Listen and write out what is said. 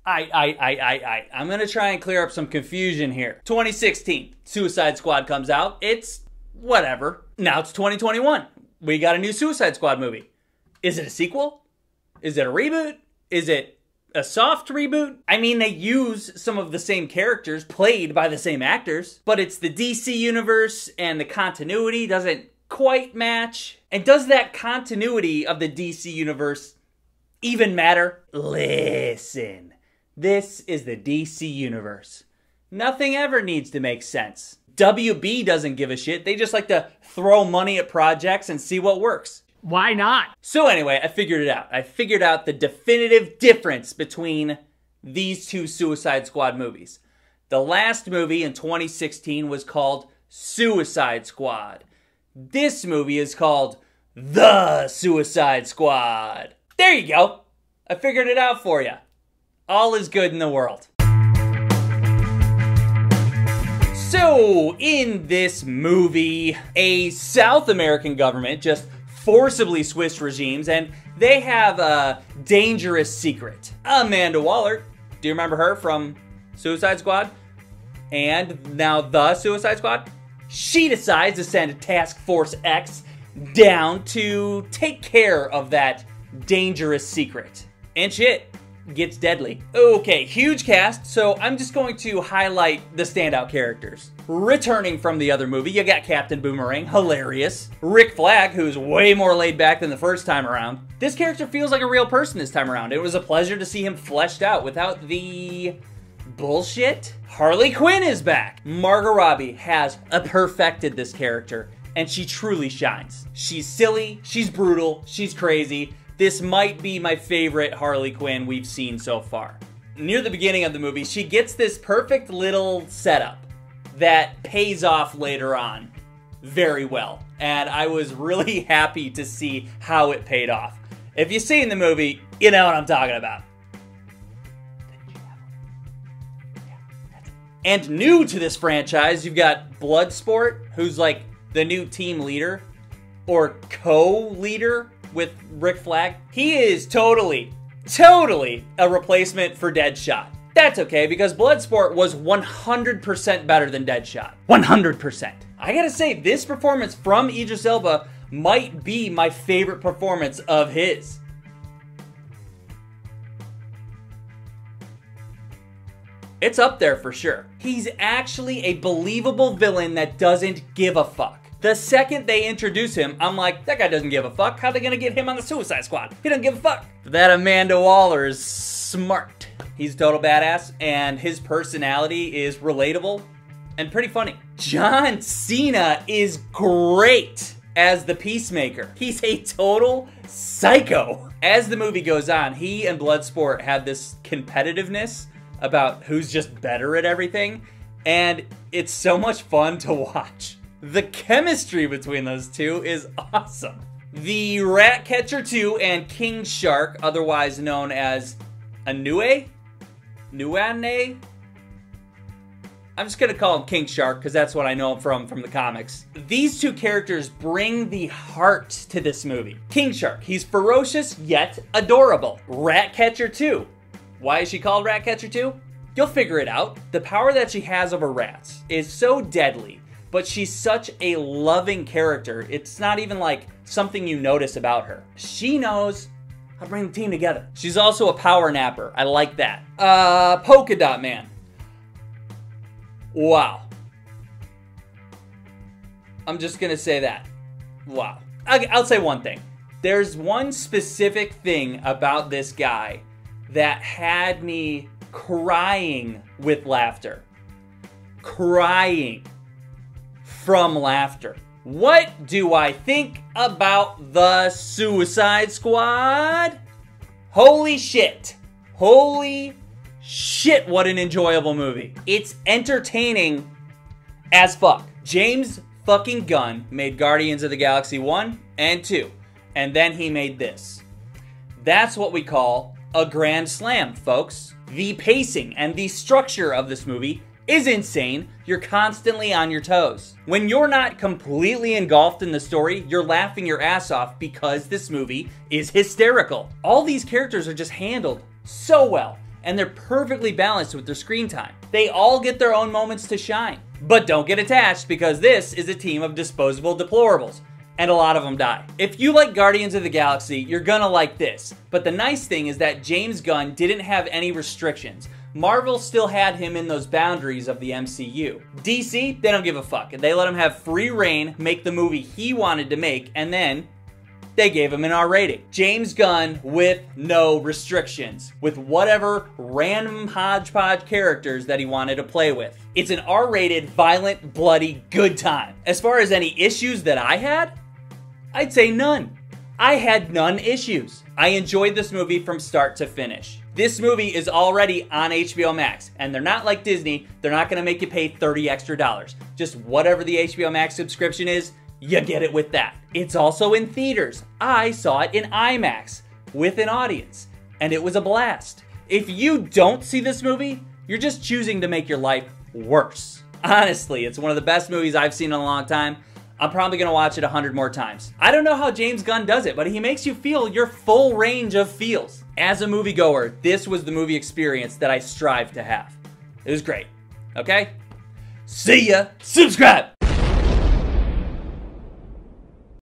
I'm gonna try and clear up some confusion here. 2016, Suicide Squad comes out. It's whatever. Now it's 2021. We got a new Suicide Squad movie. Is it a sequel? Is it a reboot? Is it a soft reboot? I mean, they use some of the same characters played by the same actors, but it's the DC universe and the continuity doesn't quite match. And does that continuity of the DC universe even matter? Listen, this is the DC universe. Nothing ever needs to make sense. WB doesn't give a shit. They just like to throw money at projects and see what works. Why not? So anyway, I figured it out. I figured out the definitive difference between these two Suicide Squad movies. The last movie in 2016 was called Suicide Squad. This movie is called The Suicide Squad. There you go. I figured it out for you. All is good in the world. So, in this movie, a South American government just forcibly switched regimes, and they have a dangerous secret. Amanda Waller, do you remember her from Suicide Squad? And now The Suicide Squad? She decides to send Task Force X down to take care of that dangerous secret. And shit gets deadly. Okay, huge cast, so I'm just going to highlight the standout characters. Returning from the other movie, you got Captain Boomerang, hilarious. Rick Flag, who's way more laid back than the first time around. This character feels like a real person this time around. It was a pleasure to see him fleshed out without the bullshit. Harley Quinn is back. Margot Robbie has perfected this character, and she truly shines. She's silly, she's brutal, she's crazy. This might be my favorite Harley Quinn we've seen so far. Near the beginning of the movie, she gets this perfect little setup that pays off later on very well. And I was really happy to see how it paid off. If you've seen the movie, you know what I'm talking about. And new to this franchise, you've got Bloodsport, who's like the new team leader, or co-leader with Rick Flag. He is totally a replacement for Deadshot. That's okay, because Bloodsport was 100% better than Deadshot. 100%. I gotta say, this performance from Idris Elba might be my favorite performance of his. It's up there for sure. He's actually a believable villain that doesn't give a fuck. The second they introduce him, I'm like, that guy doesn't give a fuck. How are they gonna get him on the Suicide Squad? He doesn't give a fuck. That Amanda Waller is smart. He's a total badass, and his personality is relatable and pretty funny. John Cena is great as the Peacemaker. He's a total psycho. As the movie goes on, he and Bloodsport have this competitiveness about who's just better at everything, and it's so much fun to watch. The chemistry between those two is awesome. The Ratcatcher 2 and King Shark, otherwise known as Anue? Nuane? I'm just gonna call him King Shark because that's what I know him from the comics. These two characters bring the heart to this movie. King Shark, he's ferocious yet adorable. Ratcatcher 2. Why is she called Ratcatcher 2? You'll figure it out. The power that she has over rats is so deadly, but she's such a loving character. It's not even like something you notice about her. She knows how to bring the team together. She's also a power napper. I like that. Polka Dot Man. Wow. I'm just gonna say that. Wow. I'll say one thing. There's one specific thing about this guy that had me crying with laughter. Crying from laughter. What do I think about the Suicide Squad? Holy shit. Holy shit, what an enjoyable movie. It's entertaining as fuck. James fucking Gunn made Guardians of the Galaxy 1 and 2, and then he made this. That's what we call a grand slam, folks. The pacing and the structure of this movie is insane. You're constantly on your toes. When you're not completely engulfed in the story, you're laughing your ass off because this movie is hysterical. All these characters are just handled so well. and they're perfectly balanced with their screen time. They all get their own moments to shine. But don't get attached, because this is a team of disposable deplorables, and a lot of them die. If you like Guardians of the Galaxy, you're gonna like this. But the nice thing is that James Gunn didn't have any restrictions. Marvel still had him in those boundaries of the MCU. DC, they don't give a fuck. They let him have free reign, make the movie he wanted to make, and then they gave him an R rating. James Gunn with no restrictions, with whatever random hodgepodge characters that he wanted to play with. It's an R-rated, violent, bloody, good time. As far as any issues that I had, I'd say none. I had none issues. I enjoyed this movie from start to finish. This movie is already on HBO Max, and they're not like Disney. They're not gonna make you pay $30 extra. Just whatever the HBO Max subscription is, you get it with that. It's also in theaters. I saw it in IMAX with an audience, and it was a blast. If you don't see this movie, you're just choosing to make your life worse. Honestly, it's one of the best movies I've seen in a long time. I'm probably gonna watch it 100 more times. I don't know how James Gunn does it, but he makes you feel your full range of feels. As a moviegoer, this was the movie experience that I strive to have. It was great. Okay? See ya! Subscribe!